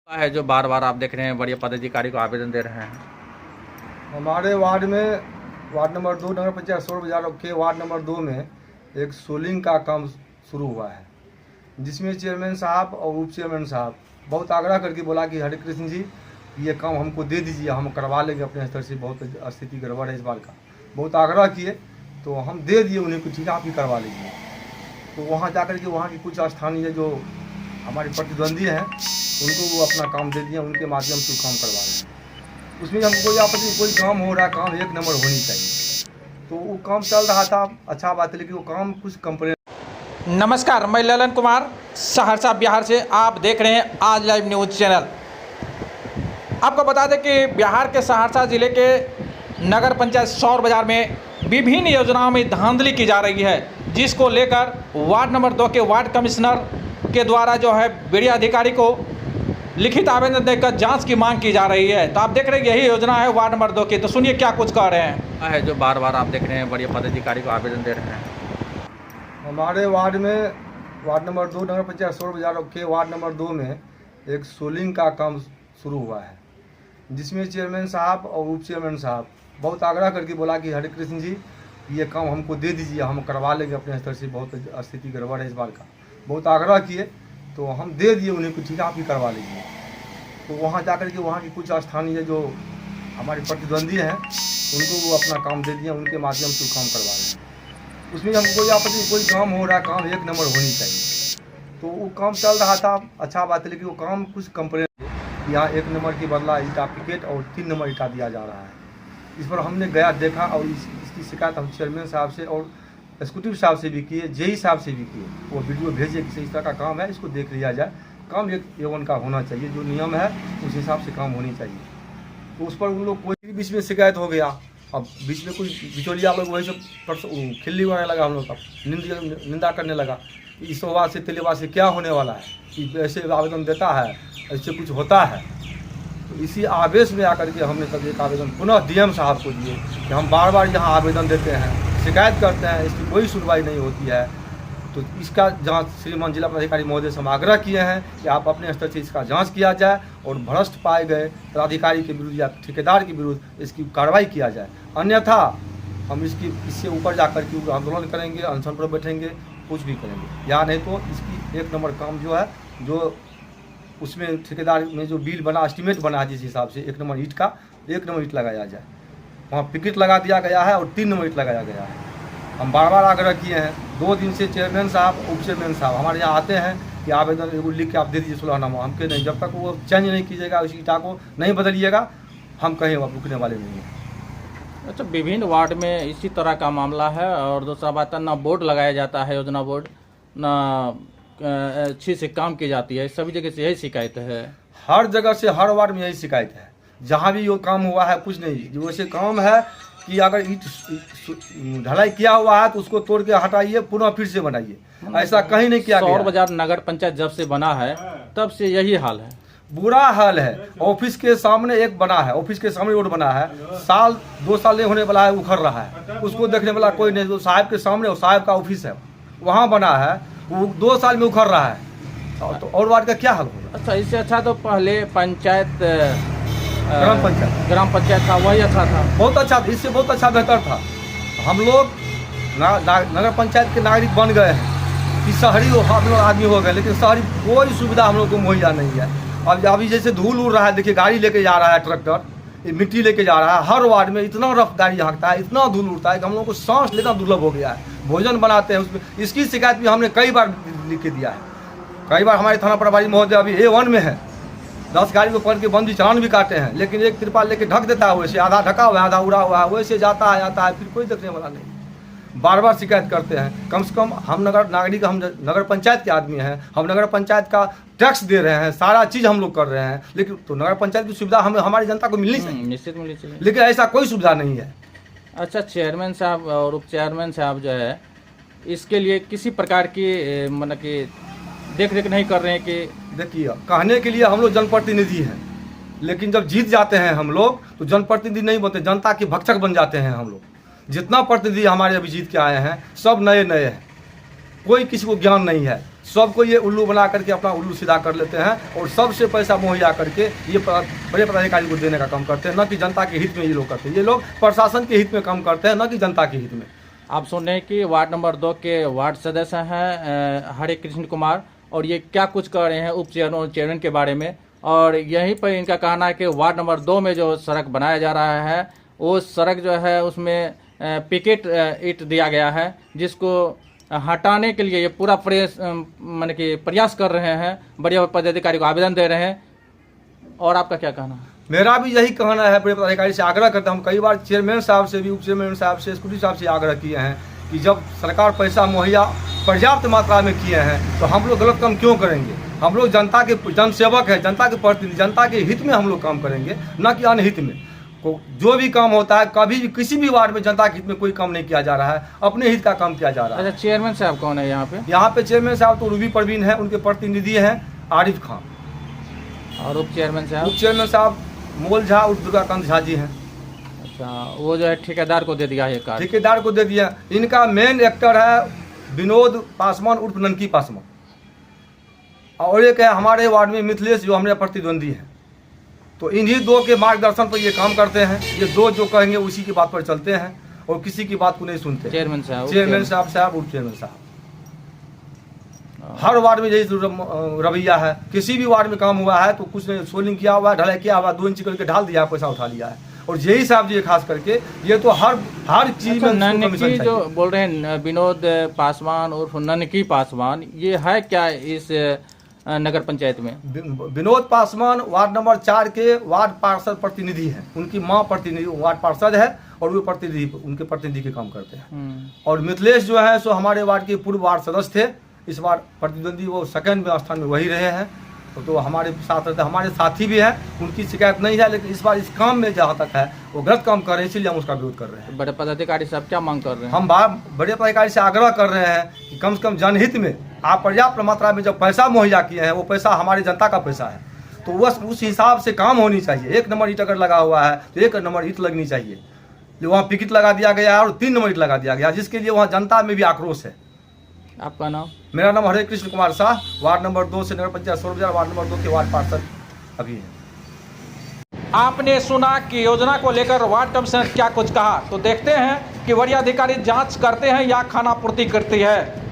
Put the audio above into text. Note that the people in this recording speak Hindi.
है जो बार बार आप देख रहे हैं बड़े पदाधिकारी को आवेदन दे रहे हैं। हमारे वार्ड में वार्ड नंबर 2 नगर पंचायत 16 बाजार के वार्ड नंबर 2 में एक सोलिंग का काम शुरू हुआ है, जिसमें चेयरमैन साहब और उप चेयरमैन साहब बहुत आग्रह करके बोला कि हरे कृष्ण जी ये काम हमको दे दीजिए, हम करवा लेंगे अपने स्तर से, बहुत स्थिति गड़बड़ है इस बार का। बहुत आग्रह किए तो हम दे दिए उन्हें कि ठीक है आप ही करवा लीजिए। तो वहाँ जाकर के वहाँ की कुछ स्थानीय जो हमारे प्रतिद्वंदी हैं उनको वो अपना काम दे दिए, उनके माध्यम से काम करवा रहे हैं। उसमें हमको कोई आपत्ति, कोई काम हो रहा है, काम एक नंबर होनी चाहिए, तो वो काम चल रहा था, अच्छा बात है, लेकिन वो काम कुछ कंप्लेन। नमस्कार, मैं ललन कुमार सहरसा बिहार से आप देख रहे हैं आज लाइव न्यूज़ चैनल। आपको बता दें कि बिहार के सहरसा ज़िले के नगर पंचायत सौर बाजार में विभिन्न योजनाओं में धांधली की जा रही है, जिसको लेकर वार्ड नंबर 2 के वार्ड कमिश्नर के द्वारा जो है मीडिया अधिकारी को लिखित आवेदन देकर जांच की मांग की जा रही है। तो आप देख रहे हैं यही योजना है वार्ड नंबर 2 की, तो सुनिए क्या कुछ कह रहे हैं। है जो बार बार आप देख रहे हैं बड़े पदाधिकारी को आवेदन दे रहे हैं। हमारे वार्ड में वार्ड नंबर 2 नगर पंचायत 16 बाजार के वार्ड नंबर 2 में एक सोलिंग का काम शुरू हुआ है, जिसमें चेयरमैन साहब और उप चेयरमैन साहब बहुत आग्रह करके बोला कि हरे कृष्ण जी ये काम हमको दे दीजिए, हम करवा लेंगे अपने स्तर से, बहुत स्थिति गड़बड़ है इस बार का। बहुत आग्रह किए तो हम दे दिए उन्हें कि ठीक है आप ही करवा लीजिए। तो वहाँ जाकर के वहाँ की कुछ स्थानीय जो हमारे प्रतिद्वंदी हैं उनको वो अपना काम दे दिए, उनके माध्यम से काम करवा रहे हैं। उसमें हमको कोई आपत्ति, कोई काम हो रहा है, काम एक नंबर होनी चाहिए, तो वो काम चल रहा था, अच्छा बात है, लेकिन वो काम कुछ कंप्लेन, यहाँ 1 नंबर की बदला ईटा पिकेट और 3 नंबर ईटा दिया जा रहा है। इस पर हमने गया देखा और इसकी शिकायत हम चेयरमैन साहब से और एग्जीक्यूटिव साहब से भी किए, जेई साहब से भी किए। वो वीडियो भेजे कि इस तरह का काम है, इसको देख लिया जाए, काम एक एवन का होना चाहिए, जो नियम है उस हिसाब से काम होनी चाहिए। तो उस पर उन लोग कोई बीच में शिकायत हो गया, अब बीच में कोई बिचौलिया लोग वही सब खिल्ली उड़ाने लगा, हम लोग का निंदा करने लगा। इस बात से तेले बात से क्या होने वाला है कि ऐसे आवेदन देता है, ऐसे कुछ होता है। तो इसी आवेश में आकर के हमने तब एक आवेदन पुनः डीएम साहब को दिए कि हम बार बार यहाँ आवेदन देते हैं, शिकायत करते हैं, इसकी कोई सुनवाई नहीं होती है। तो इसका जांच श्रीमान जिला पदाधिकारी महोदय से हम आग्रह किए हैं कि आप अपने स्तर से इसका जांच किया जाए और भ्रष्ट पाए गए पदाधिकारी के विरुद्ध या ठेकेदार के विरुद्ध इसकी कार्रवाई किया जाए। अन्यथा हम इससे ऊपर जाकर के आंदोलन करेंगे, अनशन पर बैठेंगे, कुछ भी करेंगे, या नहीं तो इसकी 1 नंबर काम जो है, जो उसमें ठेकेदार में जो बिल बना, एस्टीमेट बना है, जिस हिसाब से 1 नंबर ईंट का 1 नंबर ईंट लगाया जाए, वहाँ पिकेट लगा दिया गया है और 3 नंबर ईंट लगाया गया है। हम बार बार आग्रह किए हैं, 2 दिन से चेयरमैन साहब उप चेयरमैन साहब हमारे यहाँ आते हैं कि आवेदन एगो लिख के आप दे दीजिए 16नामा, हमके नहीं, जब तक वो चेंज नहीं कीजिएगा, उस ईटा को नहीं बदलिएगा, हम कहीं अब रुकने वाले नहीं हैं। अच्छा, विभिन्न वार्ड में इसी तरह का मामला है, और दूसरा बात है ना बोर्ड लगाया जाता है, योजना बोर्ड ना अच्छी से काम की जाती है, सभी जगह से यही शिकायत है। हर जगह से हर वार्ड में यही शिकायत है, जहाँ भी ये काम हुआ है कुछ नहीं, जो वैसे काम है कि अगर ईंट ढलाई किया हुआ है तो उसको तोड़ के हटाइए, पुनः फिर से बनाइए, ऐसा कहीं नहीं किया गया। सौर बाजार नगर पंचायत जब से बना है तब से यही हाल है, बुरा हाल है। ऑफिस के सामने एक बना है, ऑफिस के सामने रोड बना है, 2 साल नहीं होने वाला है, उखड़ रहा है, उसको देखने वाला कोई नहीं। तो साहब के सामने साहब का ऑफिस है, वहाँ बना है, वो 2 साल में उखड़ रहा है, तो और वार्ड का क्या हाल होगा। अच्छा, इससे अच्छा तो पहले पंचायत ग्राम पंचायत था, वही अच्छा था, बहुत अच्छा, इससे बहुत अच्छा बेहतर था। हम लोग नगर पंचायत के नागरिक बन गए हैं कि शहरी हम लोग आदमी हो गए, लेकिन शहरी कोई सुविधा हम लोग को मुहैया नहीं है। अब अभी जैसे धूल उड़ रहा है, देखिए गाड़ी लेके जा रहा है, ट्रैक्टर मिट्टी लेके जा रहा है, हर वार्ड में इतना रफ गाड़ी हाँकता है, इतना धूल उड़ता है कि हम लोगों को सांस लेना दुर्लभ हो गया है। भोजन बनाते हैं उसमें, इसकी शिकायत भी हमने कई बार लिख के दिया है। कई बार हमारे थाना प्रभारी महोदय अभी A1 में है, 10 गाड़ी को पकड़ के बंदी चालान भी काटे हैं, लेकिन एक तिरपाल लेके ढक देता है, वैसे आधा ढका हुआ है, आधा उड़ा हुआ है, वैसे जाता है आता है, फिर कोई देखने वाला नहीं। बार बार शिकायत करते हैं। कम से कम हम हम नगर पंचायत के आदमी हैं, हम नगर पंचायत का टैक्स दे रहे हैं, सारा चीज़ हम लोग कर रहे हैं, लेकिन तो नगर पंचायत की सुविधा हमें हमारी जनता को मिलनी चाहिए, निश्चित मिलनी चाहिए, लेकिन ऐसा कोई सुविधा नहीं है। अच्छा, चेयरमैन साहब और उप चेयरमैन साहब जो है इसके लिए किसी प्रकार की मतलब कि देख रेख नहीं कर रहे हैं कि, देखिए कहने के लिए हम लोग जनप्रतिनिधि हैं, लेकिन जब जीत जाते हैं हम लोग तो जनप्रतिनिधि नहीं बनते, जनता के भक्षक बन जाते हैं हम लोग। जितना प्रतिनिधि हमारे अभी जीत के आए हैं सब नए हैं, कोई किसी को ज्ञान नहीं है। सबको ये उल्लू बना करके अपना उल्लू सीधा कर लेते हैं और सबसे पैसा मुहैया करके ये बड़े पदाधिकारी को देने का काम करते हैं, न कि जनता के हित में ये लोग करते हैं। ये लोग प्रशासन के हित में काम करते हैं, न कि जनता के हित में। आप सुन रहे हैं कि वार्ड नंबर 2 के वार्ड सदस्य हैं हरे कृष्ण कुमार, और ये क्या कुछ कह रहे हैं उप चेयरमैन और चेयरमैन के बारे में। और यहीं पर इनका कहना है कि वार्ड नंबर 2 में जो सड़क बनाया जा रहा है वो सड़क जो है उसमें पिकेट ईंट दिया गया है, जिसको हटाने के लिए ये पूरा माने कि प्रयास कर रहे हैं, बड़े पदाधिकारी को आवेदन दे रहे हैं। और आपका क्या कहना है? मेरा भी यही कहना है, बड़े पदाधिकारी से आग्रह करता हूँ। कई बार चेयरमैन साहब से भी, उप चेयरमैन साहब से, स्कूटी साहब से आग्रह किए हैं कि जब सरकार पैसा मुहैया पर्याप्त मात्रा में किए हैं तो हम लोग गलत काम क्यों करेंगे। हम लोग जनता के जनसेवक है, जनता के प्रतिनिधि, जनता के हित में हम लोग काम करेंगे, न कि अनहित में। जो भी काम होता है, कभी भी किसी भी वार्ड में जनता के हित में कोई काम नहीं किया जा रहा है, अपने हित का काम किया जा रहा है। अच्छा, चेयरमैन साहब कौन है यहाँ पे? यहाँ पे चेयरमैन साहब तो रूबी परवीन है, उनके प्रतिनिधि हैं आरिफ खान। और उप चेयरमैन साहब? उप चेयरमैन साहब मोल झा और दुर्गाकांत झा जी हैं। अच्छा, वो जो है ठेकेदार को दे दिया है कार्य? ठेकेदार को दे दिया। इनका मेन एक्टर है विनोद पासवान उर्फ ननकी पासवान, और एक है हमारे वार्ड में मिथिलेश, जो हमारे प्रतिद्वंदी हैं। तो इन्हीं दो के मार्गदर्शन पर ये काम करते हैं। ये दो जो कहेंगे उसी की बात पर चलते हैं और किसी की बात को नहीं सुनते। चेयरमैन साहब, उप चेयरमैन साहब हर वार्ड में यही रवैया है। किसी भी वार्ड में काम हुआ है तो कुछ नहीं, सोलिंग किया हुआ है, ढलाई किया हुआ, 2 इंच करके ढाल दिया, पैसा उठा लिया है। और यही साहब जी खास करके ये तो हर चीज में ननकी जो बोल रहे हैं विनोद पासवान उर्फ ननकी पासवान, ये है क्या इस नगर पंचायत में? विनोद पासवान वार्ड नंबर 4 के वार्ड पार्षद प्रतिनिधि हैं। उनकी माँ प्रतिनिधि वार्ड पार्षद है और वो प्रतिनिधि, उनके प्रतिनिधि के काम करते हैं। और मिथिलेश जो है सो हमारे वार्ड के पूर्व वार्ड सदस्य थे, इस बार प्रतिद्वंदी वो सेकंड में स्थान में वही रहे हैं। तो हमारे साथ रहते, हमारे साथी भी हैं, उनकी शिकायत नहीं है। लेकिन इस बार इस काम में जहाँ तक है वो गलत काम कर रहे हैं, इसीलिए हम उसका विरोध कर रहे हैं। बड़े पदाधिकारी साहब क्या मांग कर रहे हैं? हम बड़े पदाधिकारी से आग्रह कर रहे हैं कि कम से कम जनहित में आप पर्याप्त मात्रा में जब पैसा मुहैया किए हैं, वो पैसा हमारी जनता का पैसा है, तो उस हिसाब से काम होनी चाहिए। 1 नंबर ईंट अगर लगा हुआ है तो 1 नंबर ईंट लगनी चाहिए। जो वहाँ पिकेट लगा दिया गया और 3 नंबर ईंट लगा दिया गया, जिसके लिए वहाँ जनता में भी आक्रोश है। आपका नाम? मेरा नाम हरे कृष्ण कुमार शाह, वार्ड नंबर 2 से नगर पंचायत सोर बाजार, वार्ड नंबर 2 के वार्ड पार्षद अभी है। आपने सुना कि योजना को लेकर वार्ड कमिश्नर क्या कुछ कहा, तो देखते हैं कि वरीय अधिकारी जांच करते हैं या खानापूर्ति करती है।